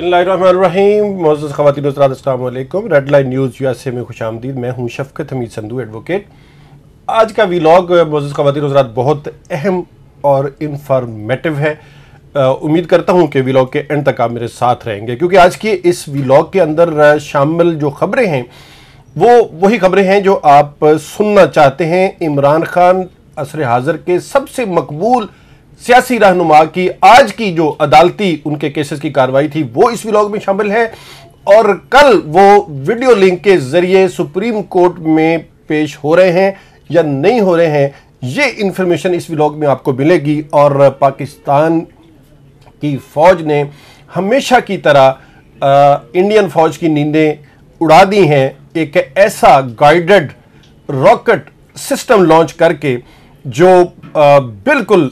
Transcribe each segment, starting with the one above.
बिस्मिल्लाहिर्रहमानिर्रहीम। मुअज़्ज़ज़ ख़वातीन व हज़रात, अस्सलाम वालेकुम। रेड लाइन न्यूज़ यूएसए में खुश आमदीद। मैं हूँ शफ़क़त हमीद संधू, एडवोकेट। आज का वीलॉग मुअज़्ज़ज़ ख़वातीन व हज़रात बहुत अहम और इंफॉर्मेटिव है। उम्मीद करता हूँ कि वीलॉग के एंड तक आप मेरे साथ रहेंगे, क्योंकि आज के इस वीलॉग के अंदर शामिल जो खबरें हैं वो वही खबरें हैं जो आप सुनना चाहते हैं। इमरान खान असर हाज़र के सबसे मकबूल सियासी रहनुमा की आज की जो अदालती उनके केसेस की कार्रवाई थी वो इस व्लॉग में शामिल है, और कल वो वीडियो लिंक के जरिए सुप्रीम कोर्ट में पेश हो रहे हैं या नहीं हो रहे हैं, ये इंफॉर्मेशन इस व्लॉग में आपको मिलेगी। और पाकिस्तान की फौज ने हमेशा की तरह इंडियन फौज की नींदें उड़ा दी हैं, एक ऐसा गाइडेड रॉकेट सिस्टम लॉन्च करके जो बिल्कुल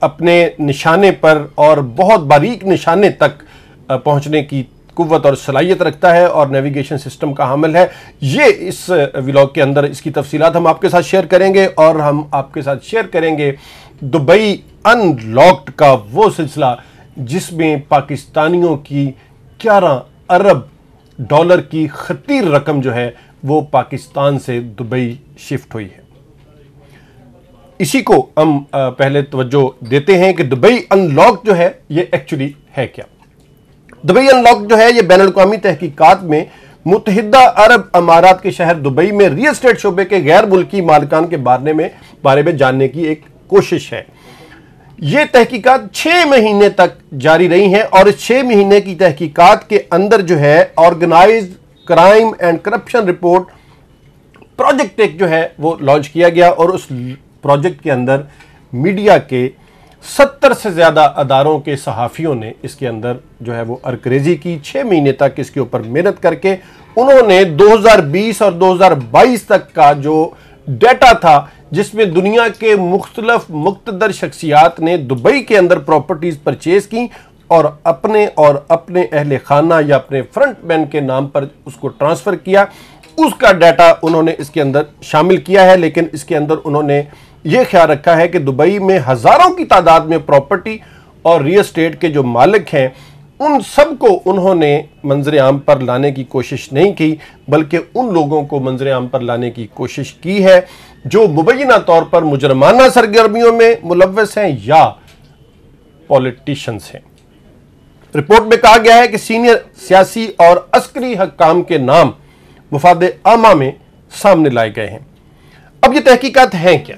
अपने निशाने पर और बहुत बारीक निशाने तक पहुंचने की कुव्वत और सलाहियत रखता है और नेविगेशन सिस्टम का हामिल है। ये इस व्लॉग के अंदर इसकी तफसीलात हम आपके साथ शेयर करेंगे, और हम आपके साथ शेयर करेंगे दुबई अनलॉक्ड का वो सिलसिला जिसमें पाकिस्तानियों की 11 अरब डॉलर की खतीर रकम जो है वो पाकिस्तान से दुबई शिफ्ट हुई है। इसी को हम पहले तवज्जो देते हैं कि दुबई अनलॉक जो है ये एक्चुअली है क्या। दुबई अनलॉक जो है ये बैनुल-अक़वामी तहकीकात में मुत्तहिदा अरब अमारात के शहर दुबई में रियल एस्टेट शोबे के गैर मुल्की मालिकान के बारे में जानने की एक कोशिश है। ये तहकीकात 6 महीने तक जारी रही हैं, और इस 6 महीने की तहकीकात के अंदर जो है organised crime and corruption report project एक जो है वो लॉन्च किया गया, और उस प्रोजेक्ट के अंदर मीडिया के 70 से ज़्यादा अदारों के सहाफ़ियों ने इसके अंदर जो है वो अरकरेजी की। 6 महीने तक इसके ऊपर मेहनत करके उन्होंने 2020 और 2022 तक का जो डेटा था, जिसमें दुनिया के मुख्तलिफ मुक़्तदर शख्सियात ने दुबई के अंदर प्रॉपर्टीज़ परचेज़ की और अपने अहले खाना या अपने फ्रंट मैन के नाम पर उसको ट्रांसफ़र किया, उसका डाटा उन्होंने इसके अंदर शामिल किया है। लेकिन इसके अंदर उन्होंने ये ख्याल रखा है कि दुबई में हज़ारों की तादाद में प्रॉपर्टी और रियल एस्टेट के जो मालिक हैं उन सब को उन्होंने मंजर आम पर लाने की कोशिश नहीं की, बल्कि उन लोगों को मंजर आम पर लाने की कोशिश की है जो मुबैना तौर पर मुजरमाना सरगर्मियों में मुलव्वस हैं या पॉलिटिशियंस हैं। रिपोर्ट में कहा गया है कि सीनियर सियासी और अस्करी हक्काम के नाम मुफाद आमा में सामने लाए गए हैं। अब ये तहकीकात हैं क्या?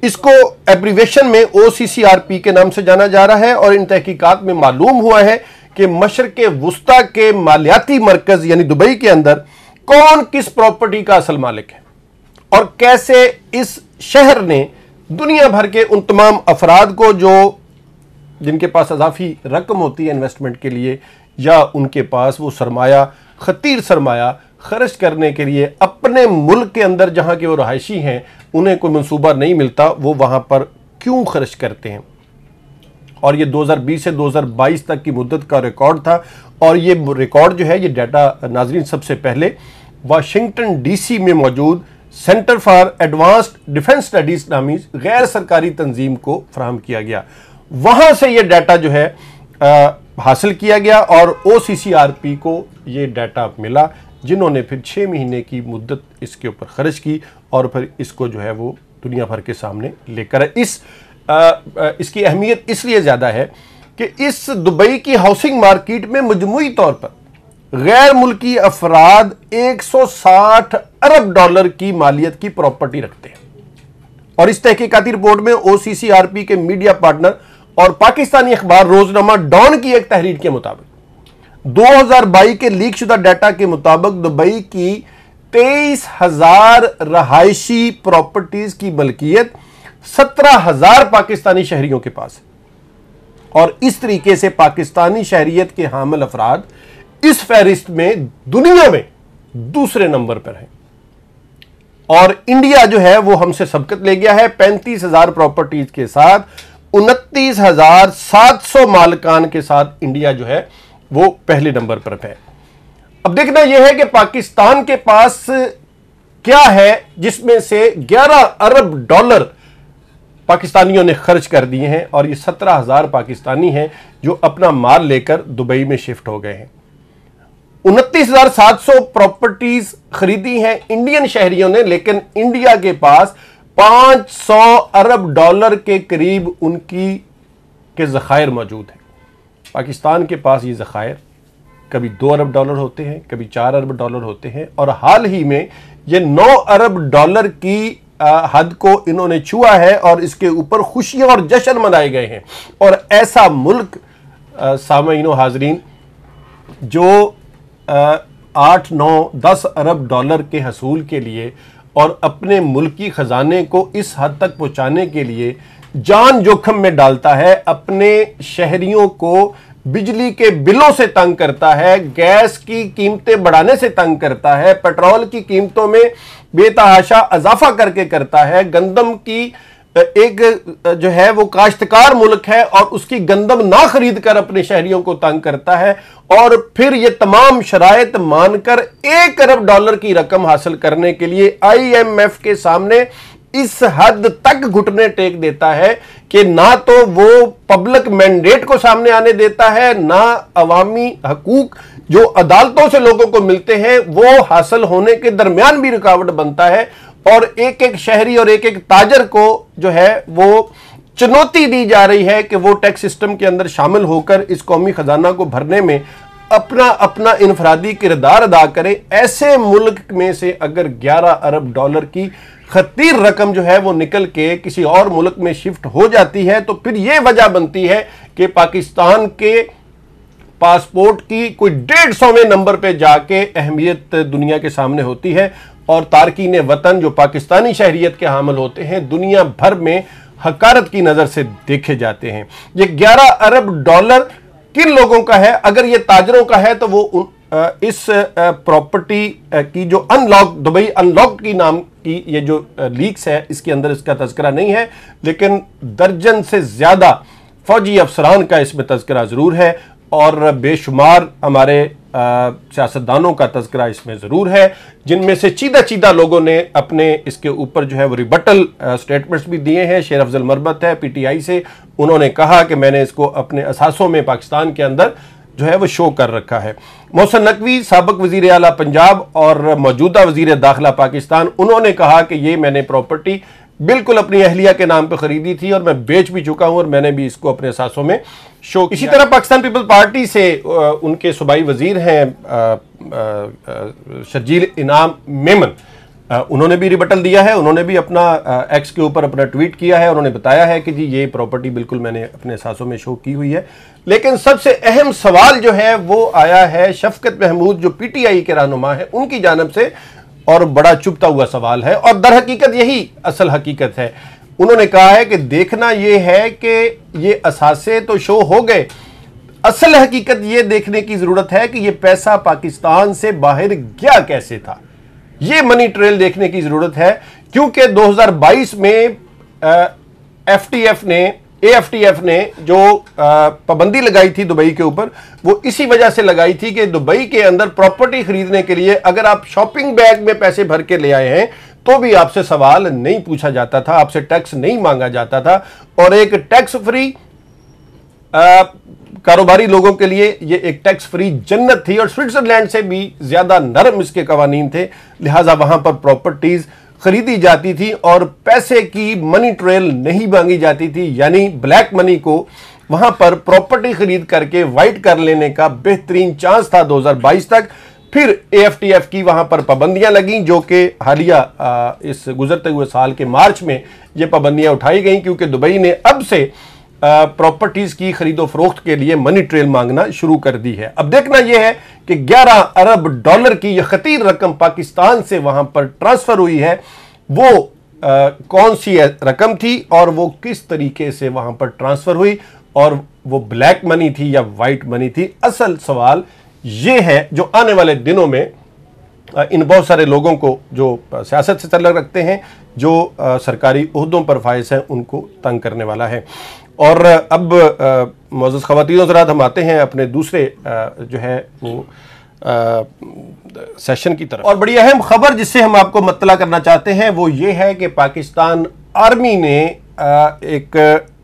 इसको एब्रीवेशन में OCCRP के नाम से जाना जा रहा है, और इन तहकीकात में मालूम हुआ है कि मशरक़ वुस्ता के मालियाती मरकज यानी दुबई के अंदर कौन किस प्रॉपर्टी का असल मालिक है, और कैसे इस शहर ने दुनिया भर के उन तमाम अफराद को जिनके पास अजाफी रकम होती है इन्वेस्टमेंट के लिए, या उनके पास वो सरमाया खतीर सरमाया खर्च करने के लिए अपने मुल्क के अंदर जहाँ के वो रहायशी हैं उन्हें कोई मंसूबा नहीं मिलता, वो वहाँ पर क्यों खर्च करते हैं। और ये 2020 से 2022 तक की मुद्दत का रिकॉर्ड था, और ये रिकॉर्ड जो है ये डाटा नाजरीन सबसे पहले वाशिंगटन DC में मौजूद centre for advanced defence studies नामी गैर सरकारी तंजीम को फराहम किया गया। वहाँ से ये डाटा जो है हासिल किया गया, और OCCRP को ये डाटा मिला, जिन्होंने फिर 6 महीने की मुद्दत इसके ऊपर खर्च की और फिर इसको जो है वो दुनिया भर के सामने लेकर इसकी अहमियत इसलिए ज़्यादा है कि इस दुबई की हाउसिंग मार्केट में मजमूई तौर पर गैर मुल्की अफराद 160 अरब डॉलर की मालियत की प्रॉपर्टी रखते हैं। और इस तहकीकाती रिपोर्ट में OCCRP के मीडिया पार्टनर और पाकिस्तानी अखबार रोजनामा डॉन की एक तहरीर के मुताबिक 2022 के लीक शुदा डाटा के मुताबिक दुबई की 23,000 रहायशी प्रॉपर्टीज की मलकियत 17,000 पाकिस्तानी शहरियों के पास है, और इस तरीके से पाकिस्तानी शहरियत के हामिल अफराद इस फहरिस्त में दुनिया में दूसरे नंबर पर है। और इंडिया जो है वो हमसे सबकत ले गया है 35,000 प्रॉपर्टीज के साथ, 29,700 मालिकान के साथ इंडिया जो है वो पहले नंबर पर है। अब देखना यह है कि पाकिस्तान के पास क्या है जिसमें से 11 अरब डॉलर पाकिस्तानियों ने खर्च कर दिए हैं और ये 17,000 पाकिस्तानी हैं जो अपना माल लेकर दुबई में शिफ्ट हो गए हैं। 29,700 प्रॉपर्टीज खरीदी हैं इंडियन शहरियों ने, लेकिन इंडिया के पास 500 अरब डॉलर के करीब उनकी के ज़खायर मौजूद हैं। पाकिस्तान के पास ये ज़खायर कभी 2 अरब डॉलर होते हैं, कभी 4 अरब डॉलर होते हैं, और हाल ही में ये 9 अरब डॉलर की हद को इन्होंने छुआ है और इसके ऊपर खुशियां और जश्न मनाए गए हैं। और ऐसा मुल्क सामईन हाजरीन जो 8, 9, 10 अरब डॉलर के हसूल के लिए और अपने मुल्की खजाने को इस हद तक पहुंचाने के लिए जान जोखिम में डालता है, अपने शहरियों को बिजली के बिलों से तंग करता है, गैस की कीमतें बढ़ाने से तंग करता है, पेट्रोल की कीमतों में बेतहाशा इजाफा करके करता है, गंदम की एक जो है वो काश्तकार मुल्क है और उसकी गंदम ना खरीद कर अपने शहरियों को तंग करता है, और फिर ये तमाम शराइत मानकर 1 अरब डॉलर की रकम हासिल करने के लिए IMF के सामने इस हद तक घुटने टेक देता है कि ना तो वो पब्लिक मैंडेट को सामने आने देता है, ना अवामी हकूक जो अदालतों से लोगों को मिलते हैं वो हासिल होने के दरमियान भी रुकावट बनता है, और एक एक शहरी और एक एक ताजर को जो है वो चुनौती दी जा रही है कि वो टैक्स सिस्टम के अंदर शामिल होकर इस कौमी खजाना को भरने में अपना अपना इनफरादी किरदार अदा करे। ऐसे मुल्क में से अगर 11 अरब डॉलर की खतीर रकम जो है वो निकल के किसी और मुल्क में शिफ्ट हो जाती है, तो फिर ये वजह बनती है कि पाकिस्तान के पासपोर्ट की कोई 150वें नंबर पे जाके अहमियत दुनिया के सामने होती है, और तारकीन वतन जो पाकिस्तानी शहरियत के हामिल होते हैं दुनिया भर में हकारत की नज़र से देखे जाते हैं। ये 11 अरब डॉलर किन लोगों का है? अगर ये ताजरों का है तो वो इस प्रॉपर्टी की जो दुबई अनलॉक्ड की नाम की ये जो लीक्स है इसके अंदर इसका तज़किरा नहीं है, लेकिन दर्जन से ज़्यादा फौजी अफसरान का इसमें तज़किरा ज़रूर है, और बेशुमार हमारे सियासतदानों का तज़किरा इसमें ज़रूर है, जिनमें से चीदा लोगों ने अपने इसके ऊपर जो है वो रिबटल स्टेटमेंट्स भी दिए हैं। शेर अफजल मरबत है PTI से, उन्होंने कहा कि मैंने इसको अपने असासों में पाकिस्तान के अंदर जो है वो शो कर रखा है। मोहसिन नकवी साबिक वज़ीर आला पंजाब और मौजूदा वज़ीर दाखिला पाकिस्तान, उन्होंने कहा कि ये मैंने प्रॉपर्टी बिल्कुल अपनी अहलिया के नाम पर खरीदी थी और मैं बेच भी चुका हूं और मैंने भी इसको अपने असासों में शो किया। इसी तरह पाकिस्तान पीपल पार्टी से उनके सूबाई वजीर हैं शर्जील इनाम मेमन, उन्होंने भी रिबटल दिया है। उन्होंने भी अपना एक्स के ऊपर अपना ट्वीट किया है, उन्होंने बताया है कि जी ये प्रॉपर्टी बिल्कुल मैंने अपने असासों में शो की हुई है। लेकिन सबसे अहम सवाल जो है वो आया है शफकत महमूद जो PTI के रहनुमा है उनकी जानिब से, और बड़ा चुभता हुआ सवाल है, और दर हकीकत यही असल हकीकत है। उन्होंने कहा है कि देखना यह है कि ये असासे तो शो हो गए, असल हकीकत ये देखने की जरूरत है कि ये पैसा पाकिस्तान से बाहर गया कैसे था। ये मनी ट्रेल देखने की जरूरत है, क्योंकि 2022 में AFTF ने जो पाबंदी लगाई थी दुबई के ऊपर, वो इसी वजह से लगाई थी कि दुबई के अंदर प्रॉपर्टी खरीदने के लिए अगर आप शॉपिंग बैग में पैसे भर के ले आए हैं तो भी आपसे सवाल नहीं पूछा जाता था, आपसे टैक्स नहीं मांगा जाता था, और एक टैक्स फ्री कारोबारी लोगों के लिए ये एक टैक्स फ्री जन्नत थी, और स्विट्जरलैंड से भी ज्यादा नरम इसके कवानीन थे। लिहाजा वहां पर प्रॉपर्टीज खरीदी जाती थी और पैसे की मनी ट्रेल नहीं मांगी जाती थी, यानी ब्लैक मनी को वहां पर प्रॉपर्टी खरीद करके वाइट कर लेने का बेहतरीन चांस था 2022 तक। फिर AFTF की वहां पर पाबंदियां लगी, जो कि हालिया इस गुजरते हुए साल के मार्च में ये पाबंदियां उठाई गई, क्योंकि दुबई ने अब से प्रॉपर्टीज की खरीदो फरोख्त के लिए मनी ट्रेल मांगना शुरू कर दी है। अब देखना यह है कि 11 अरब डॉलर की यह खतीर रकम पाकिस्तान से वहां पर ट्रांसफर हुई है, वो कौन सी रकम थी और वो किस तरीके से वहां पर ट्रांसफर हुई, और वो ब्लैक मनी थी या वाइट मनी थी। असल सवाल ये है जो आने वाले दिनों में इन बहुत सारे लोगों को जो सियासत से ताल्लुक़ रखते हैं, जो सरकारी ओहदों पर फाइज हैं, उनको तंग करने वाला है। और अब मोअज़्ज़ज़ ख़वातीन और हज़रात हम आते हैं अपने दूसरे जो है वो सेशन की तरफ। और बड़ी अहम खबर जिससे हम आपको मुत्तला करना चाहते हैं वो ये है कि पाकिस्तान आर्मी ने एक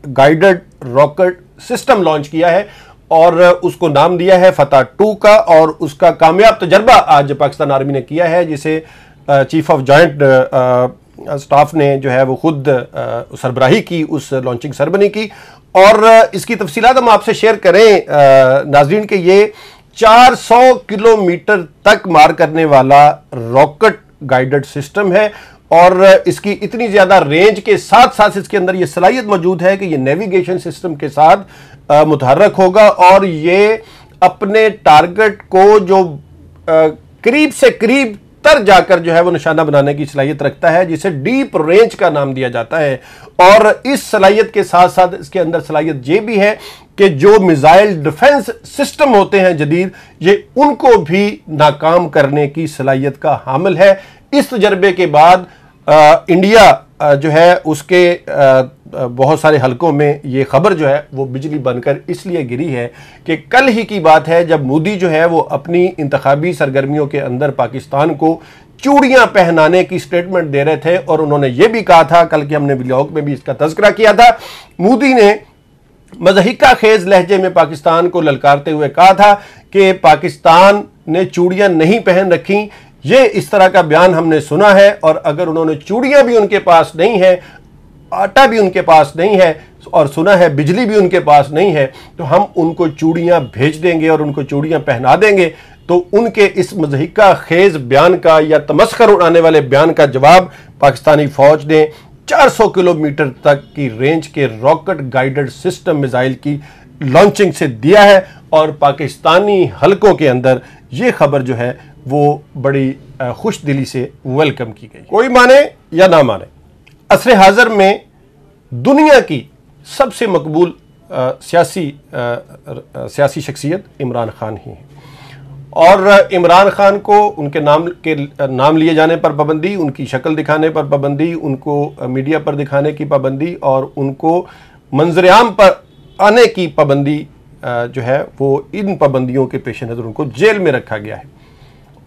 गाइडेड रॉकेट सिस्टम लॉन्च किया है और उसको नाम दिया है फतह 2 का, और उसका कामयाब तजर्बा आज पाकिस्तान आर्मी ने किया है, जिसे चीफ ऑफ जॉइंट स्टाफ ने जो है वो खुद सरबराही की उस लॉन्चिंग सेरेमनी की। और इसकी तफसीलात हम आपसे शेयर करें नाजरीन के ये 400 किलोमीटर तक मार करने वाला रॉकेट गाइडेड सिस्टम है, और इसकी इतनी ज़्यादा रेंज के साथ साथ इसके अंदर ये सलाहियत मौजूद है कि ये नेविगेशन सिस्टम के साथ मुतहर्रक होगा, और ये अपने टारगेट को जो करीब से करीब तर जाकर जो है वो निशाना बनाने की सलाहियत रखता है, जिसे डीप रेंज का नाम दिया जाता है। और इस सलाहियत के साथ साथ इसके अंदर सलाहियत ये भी है कि जो मिसाइल डिफेंस सिस्टम होते हैं जदीद, ये उनको भी नाकाम करने की सलाहियत का हामिल है। इस तजर्बे के बाद इंडिया जो है उसके बहुत सारे हलकों में ये खबर जो है वो बिजली बनकर इसलिए गिरी है कि कल ही की बात है जब मोदी जो है वो अपनी इंतखाबी सरगर्मियों के अंदर पाकिस्तान को चूड़ियां पहनाने की स्टेटमेंट दे रहे थे, और उन्होंने ये भी कहा था, कल के हमने व्लॉग में भी इसका तज़किरा किया था, मोदी ने मज़हिका खेज लहजे में पाकिस्तान को ललकारते हुए कहा था कि पाकिस्तान ने चूड़ियां नहीं पहन रखी। ये इस तरह का बयान हमने सुना है, और अगर उन्होंने चूड़ियां भी उनके पास नहीं है, आटा भी उनके पास नहीं है, और सुना है बिजली भी उनके पास नहीं है, तो हम उनको चूड़ियां भेज देंगे और उनको चूड़ियां पहना देंगे। तो उनके इस मज़हिका खेज बयान का या तमस्खर उड़ाने वाले बयान का जवाब पाकिस्तानी फौज ने 400 किलोमीटर तक की रेंज के रॉकेट गाइडेड सिस्टम मिसाइल की लॉन्चिंग से दिया है, और पाकिस्तानी हलकों के अंदर ये खबर जो है वो बड़ी खुश दिली से वेलकम की गई। कोई माने या ना माने, असरे हाज़र में दुनिया की सबसे मकबूल सियासी शख्सियत इमरान खान ही है, और इमरान खान को उनके नाम लिए जाने पर पाबंदी, उनकी शक्ल दिखाने पर पाबंदी, उनको मीडिया पर दिखाने की पाबंदी, और उनको मंजर-ए-आम पर आने की पाबंदी जो है वो इन पाबंदियों के पेश नज़र उनको जेल में रखा गया है,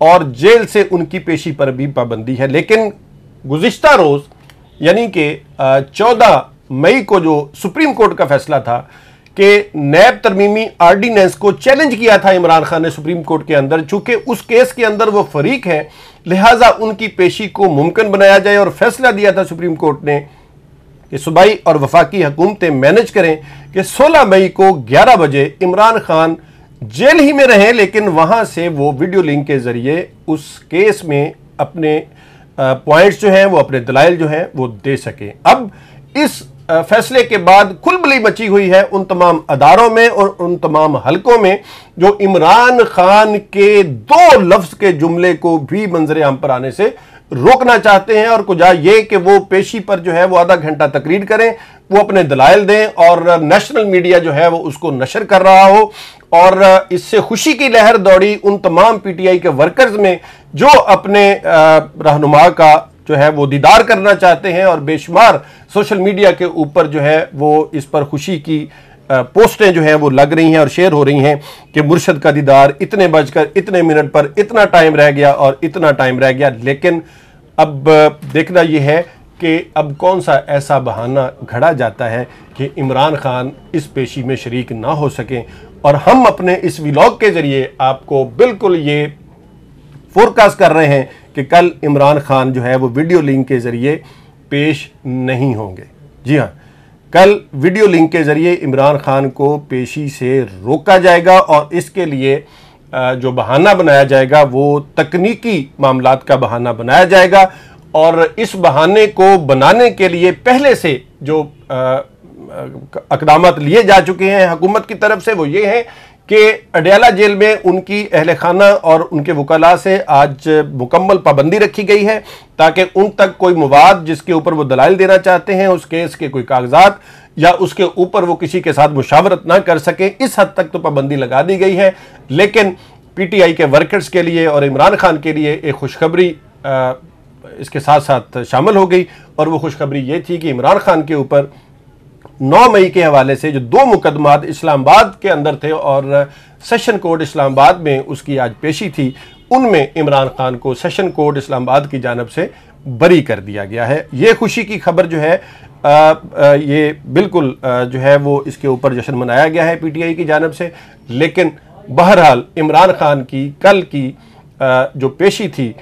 और जेल से उनकी पेशी पर भी पाबंदी है। लेकिन गुज़िश्ता रोज़ यानी कि 14 मई को जो सुप्रीम कोर्ट का फैसला था कि नैब तरमीमी आर्डीनेंस को चैलेंज किया था इमरान खान ने सुप्रीम कोर्ट के अंदर, चूंकि उस केस के अंदर वो फरीक हैं, लिहाजा उनकी पेशी को मुमकिन बनाया जाए, और फैसला दिया था सुप्रीम कोर्ट ने कि सूबाई और वफाकी हुकूमतें मैनेज करें कि 16 मई को 11 बजे इमरान खान जेल ही में रहें, लेकिन वहां से वो वीडियो लिंक के जरिए उस केस में अपने पॉइंट्स जो हैं वो, अपने दलाइल जो हैं वो दे सकें। अब इस फैसले के बाद खुलबली मची हुई है उन तमाम अदारों में और उन तमाम हलकों में जो इमरान खान के 2 लफ्ज के जुमले को भी मंजर-ए-आम पर आने से रोकना चाहते हैं, और कुजा ये कि वो पेशी पर जो है वो आधा घंटा तकरीर करें, वो अपने दलाइल दें, और नेशनल मीडिया जो है वो उसको नशर कर रहा हो। और इससे खुशी की लहर दौड़ी उन तमाम पीटीआई के वर्कर्स में जो अपने रहनुमा का जो है वो दीदार करना चाहते हैं, और बेशुमार सोशल मीडिया के ऊपर जो है वो इस पर खुशी की पोस्टें जो हैं वो लग रही हैं और शेयर हो रही हैं कि मुर्शद का दीदार इतने बजकर इतने मिनट पर, इतना टाइम रह गया और इतना टाइम रह गया। लेकिन अब देखना यह है कि अब कौन सा ऐसा बहाना घड़ा जाता है कि इमरान खान इस पेशी में शरीक ना हो सकें, और हम अपने इस व्लॉग के ज़रिए आपको बिल्कुल ये फोरकास्ट कर रहे हैं कि कल इमरान खान जो है वो वीडियो लिंक के ज़रिए पेश नहीं होंगे। जी हाँ, कल वीडियो लिंक के ज़रिए इमरान खान को पेशी से रोका जाएगा, और इसके लिए जो बहाना बनाया जाएगा वो तकनीकी मामलात का बहाना बनाया जाएगा, और इस बहाने को बनाने के लिए पहले से जो अक़दामात लिए जा चुके हैं हुकूमत की तरफ से, वो ये है कि अडयाला जेल में उनकी अहल खाना और उनके वकला से आज मुकम्मल पाबंदी रखी गई है, ताकि उन तक कोई मवाद जिसके ऊपर वो दलाइल देना चाहते हैं, उस केस के कोई कागजात या उसके ऊपर वो किसी के साथ मुशावरत ना कर सकें। इस हद तक तो पाबंदी लगा दी गई है, लेकिन पीटीआई के वर्कर्स के लिए और इमरान खान के लिए एक खुशखबरी इसके साथ साथ शामिल हो गई, और वो खुशखबरी ये थी कि इमरान खान के ऊपर 9 मई के हवाले से जो 2 मुकदमात इस्लामाबाद के अंदर थे और सेशन कोर्ट इस्लामाबाद में उसकी आज पेशी थी, उनमें इमरान खान को सेशन कोर्ट इस्लामाबाद की जानिब से बरी कर दिया गया है। ये खुशी की खबर जो है یہ بالکل جو ہے وہ اس کے اوپر جشن منایا گیا ہے پی ٹی آئی کی جانب سے، لیکن بہرحال عمران خان کی کل کی جو پیشی تھی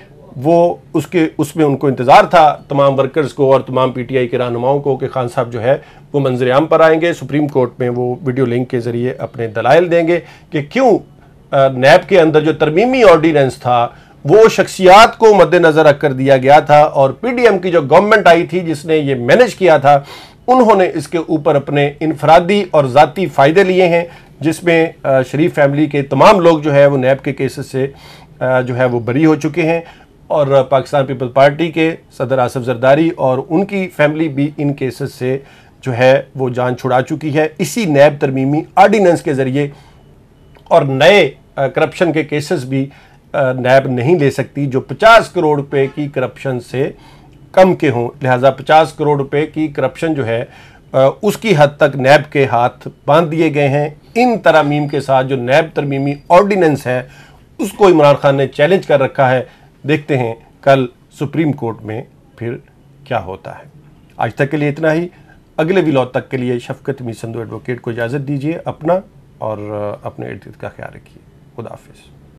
وہ اس میں ان کو انتظار تھا تمام ورکرز کو اور تمام پی ٹی آئی کے رہنماؤں کو کہ خان صاحب جو ہے وہ منظر عام پر آئیں گے، سپریم کورٹ میں وہ ویڈیو لنک کے ذریعے اپنے دلائل دیں گے کہ کیوں نیب کے اندر جو ترمیمی آرڈیننس تھا وہ شخصیات کو مد نظر رکھ کر دیا گیا تھا، اور پی ڈی ایم کی جو گورنمنٹ آئی تھی جس نے یہ مینج کیا تھا، انہوں نے اس کے اوپر اپنے انفرادی اور ذاتی فائدے لیے ہیں، جس میں شریف فیملی کے تمام لوگ جو ہے وہ نیب کے کیسز سے جو ہے وہ بری ہو چکے ہیں، اور پاکستان پیپل پارٹی کے صدر آصف زرداری اور ان کی فیملی بھی ان کیسز سے جو ہے وہ جان چھڑا چکی ہے اسی نیب ترمیمی آرڈیننس کے ذریعے، اور نئے کرپشن کے کیسز بھی نیب نہیں لے سکتی جو 50 کروڑ روپے کی کرپشن سے کم کے ہوں، لہٰذا 50 کروڑ روپے کی کرپشن جو ہے اس کی حد تک نیب کے ہاتھ باندھ دیے گئے ہیں ان ترامیم کے ساتھ۔ جو نیب ترمیمی آرڈیننس ہے اس کو عمران خان نے چیلنج کر رکھا ہے، دیکھتے ہیں کل سپریم کورٹ میں پھر کیا ہوتا ہے۔ آج تک کے لیے اتنا ہی، اگلے ویلاگ تک کے لیے شفقت حمید سندھو ایڈوکیٹ کو اجازت دیجیے، اپنا اور اپنے ارد گرد کا خیال رکھیے۔ خدا حافظ۔